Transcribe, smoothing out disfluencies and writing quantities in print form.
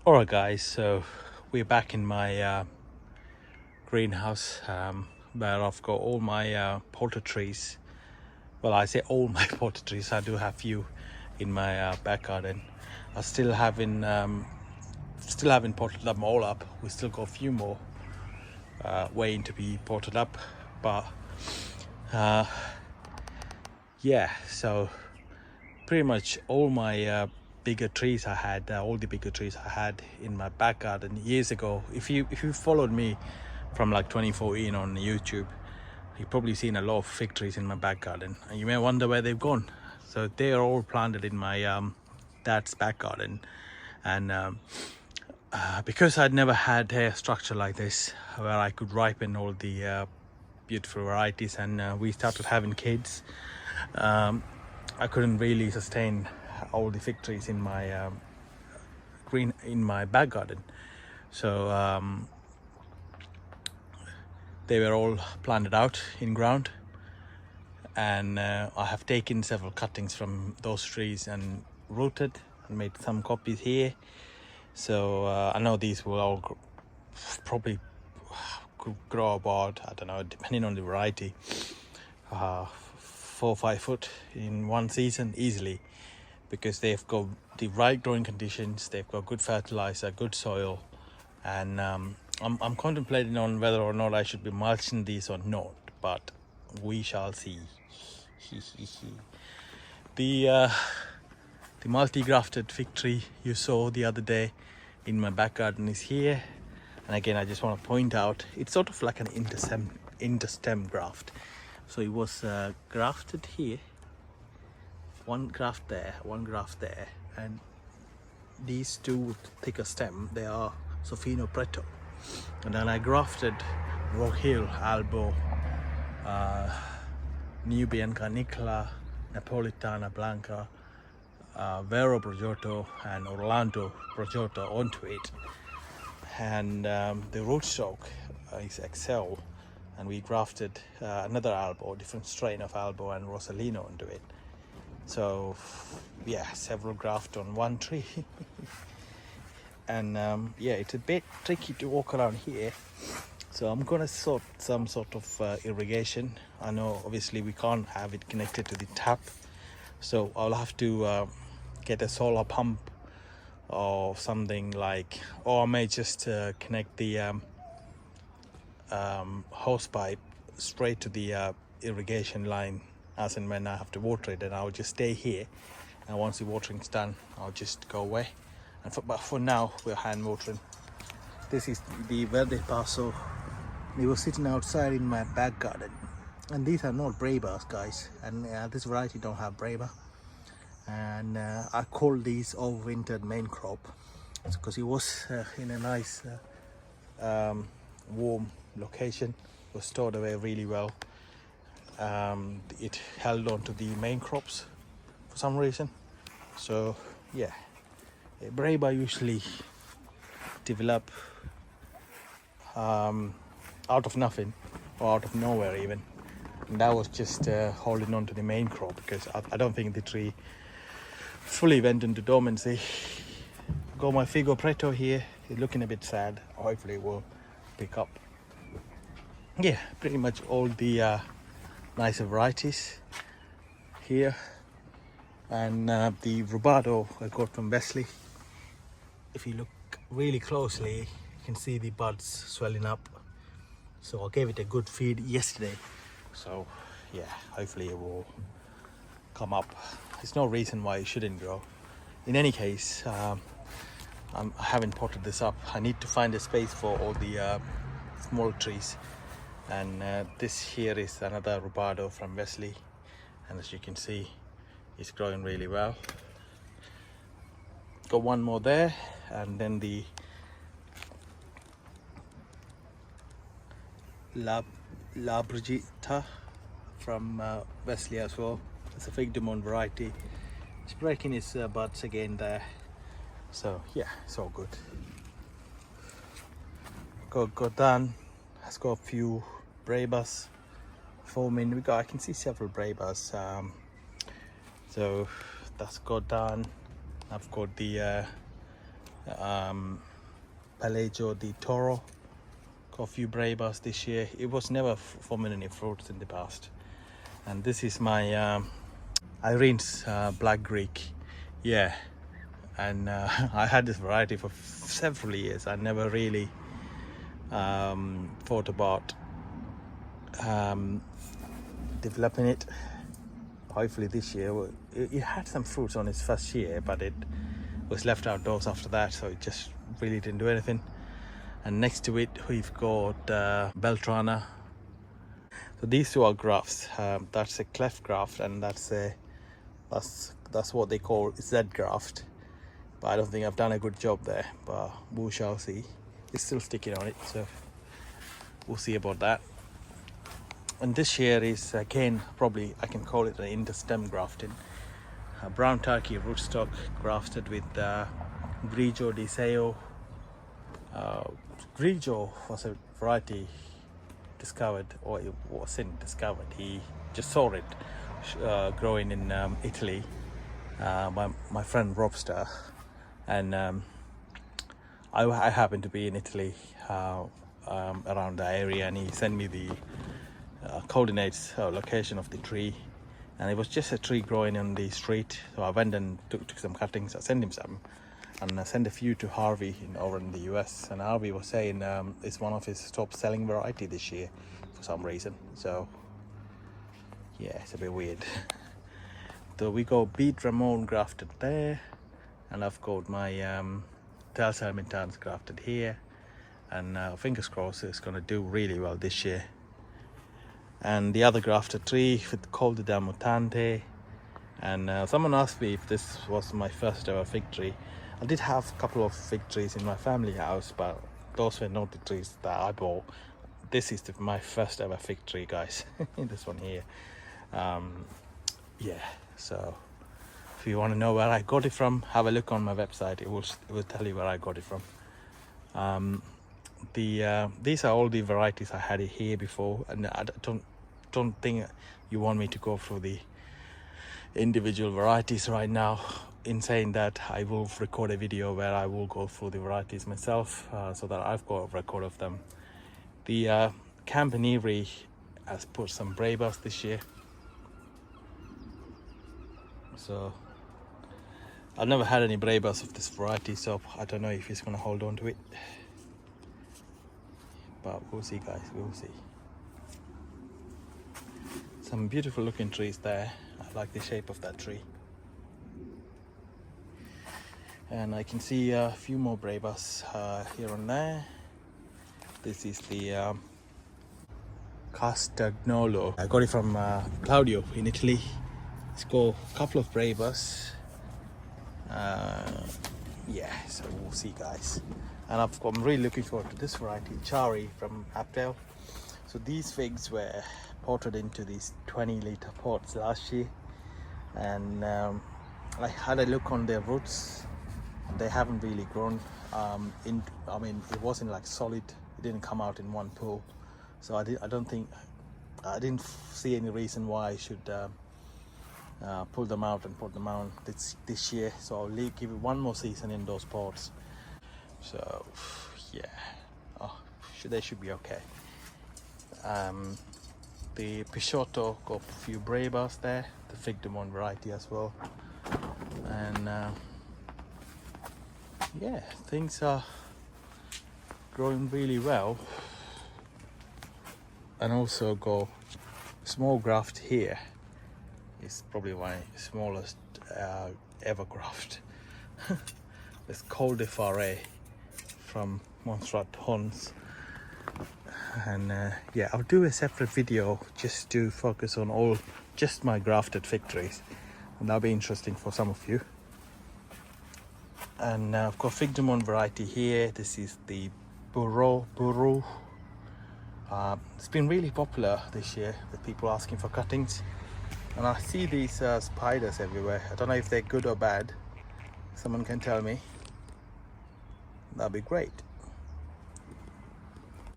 Alright guys, so we're back in my greenhouse where I've got all my potato trees. Well, I say all my potato trees, I do have few in my back garden. I still haven't potted them all up. We still got a few more waiting to be potted up, but yeah, so pretty much all my bigger trees I had, all the bigger trees I had in my back garden years ago. If you followed me from like 2014 on YouTube, you've probably seen a lot of fig trees in my back garden, and you may wonder where they've gone. So they are all planted in my dad's back garden, and because I'd never had a structure like this where I could ripen all the beautiful varieties, and we started having kids, I couldn't really sustain all the fig trees in my back garden. So they were all planted out in ground, and I have taken several cuttings from those trees and rooted and made some copies here. So I know these will all probably grow about, I don't know, depending on the variety, 4 or 5 foot in one season easily, because they've got the right growing conditions, they've got good fertilizer, good soil, and I'm contemplating on whether or not I should be mulching these or not, but we shall see. The multi-grafted fig tree you saw the other day in my back garden is here, and again I just want to point out it's sort of like an interstem graft. So it was grafted here, one graft there, and these two thicker stem, they are Sofino Preto. And then I grafted Rock Hill, Albo, Nubian Canicula, Napolitana Blanca, Vero Progiotto and Orlando Progiotto onto it. And the rootstock is Excel, and we grafted another Albo, different strain of Albo and Rosalino onto it. So yeah, several graft on one tree. And yeah, it's a bit tricky to walk around here, so I'm gonna sort some sort of irrigation. I know obviously we can't have it connected to the tap, so I'll have to get a solar pump or something like, or I may just connect the hose pipe straight to the irrigation line as and when I have to water it, and I'll just stay here, and once the watering's done I'll just go away. And but for now we're hand watering. This is the Verde Paso. They were sitting outside in my back garden, and these are not Brabas, guys, and this variety don't have Braba, and I call these overwintered main crop because it was in a nice warm location. It was stored away really well. It held on to the main crops for some reason. So yeah, Braba usually develop out of nothing or out of nowhere even, and that was just holding on to the main crop because I don't think the tree fully went into dormancy. Got my Figo Preto here, it's looking a bit sad, hopefully it will pick up. Yeah, pretty much all the nicer varieties here, and the rubado I got from Wesley. If you look really closely, you can see the buds swelling up, so I gave it a good feed yesterday, so yeah, hopefully it will come up. There's no reason why it shouldn't grow. In any case, I haven't potted this up. I need to find a space for all the small trees, and this here is another rubado from Wesley, and as you can see it's growing really well. Got one more there, and then the La Brigita from Wesley as well. It's a fig demon variety. It's breaking its buds again there, so yeah, it's all good. Got done. Has got a few Brabas forming. I can see several Brabas, so that's got done. I've got the Pelago de Toro. Got a few brevas this year. It was never forming any fruits in the past. And this is my Irene's Black Greek. Yeah, and I had this variety for several years. I never really thought about developing it. Hopefully this year, it had some fruits on its first year, but it was left outdoors after that, so it just really didn't do anything. And next to it we've got Beltrana. So these two are grafts. That's a cleft graft, and that's what they call Z graft. But I don't think I've done a good job there, but we shall see. It's still sticking on it, so we'll see about that. And this year is again, probably I can call it an interstem grafting. Brown turkey rootstock grafted with Grigio di Seo. Grigio was a variety discovered, or it wasn't discovered. He just saw it growing in Italy. My friend Robster, and I happened to be in Italy around the area, and he sent me the coordinates location of the tree, and it was just a tree growing on the street. So I went and took some cuttings. I sent him some, and I sent a few to Harvey over in the US, and Harvey was saying it's one of his top selling variety this year for some reason. So yeah, it's a bit weird. So we got beet Ramon grafted there, and I've got my Tels Hermintans grafted here, and fingers crossed it's going to do really well this year. And the other grafted tree with Col de Mutante. And someone asked me if this was my first ever fig tree. I did have a couple of fig trees in my family house, but those were not the trees that I bought. This is my first ever fig tree, guys. This one here. Yeah, so if you want to know where I got it from, have a look on my website. It will tell you where I got it from. These are all the varieties I had here before, and I don't think you want me to go through the individual varieties right now. In saying that, I will record a video where I will go through the varieties myself, so that I've got a record of them. The Campanile has put some brevas this year, so I've never had any brevas of this variety, so I don't know if it's going to hold on to it. But we'll see, guys, we'll see. Some beautiful looking trees there. I like the shape of that tree. And I can see a few more brevas here and there. This is the Castagnolo. I got it from Claudio in Italy. It's got a couple of brevas. Yeah, so we'll see, guys. And I'm really looking forward to this variety, Chari from Apdale. So these figs were potted into these 20-litre pots last year, and I had a look on their roots. They haven't really grown. I mean, it wasn't like solid. It didn't come out in one pull. So I didn't see any reason why I should pull them out and put them out this year. So I'll give it one more season in those pots. So yeah, they should be okay. The Picciotto got a few brevas there, the Fig de Monde variety as well, and yeah, things are growing really well. And also got small graft here. It's probably my smallest ever graft. It's Col de Faré from Montserrat Pons. And yeah, I'll do a separate video just to focus on just my grafted fig trees, and that'll be interesting for some of you. And I've got Fig de Monde variety here. This is the Buru. It's been really popular this year with people asking for cuttings, and I see these spiders everywhere. I don't know if they're good or bad. Someone can tell me. That'd be great.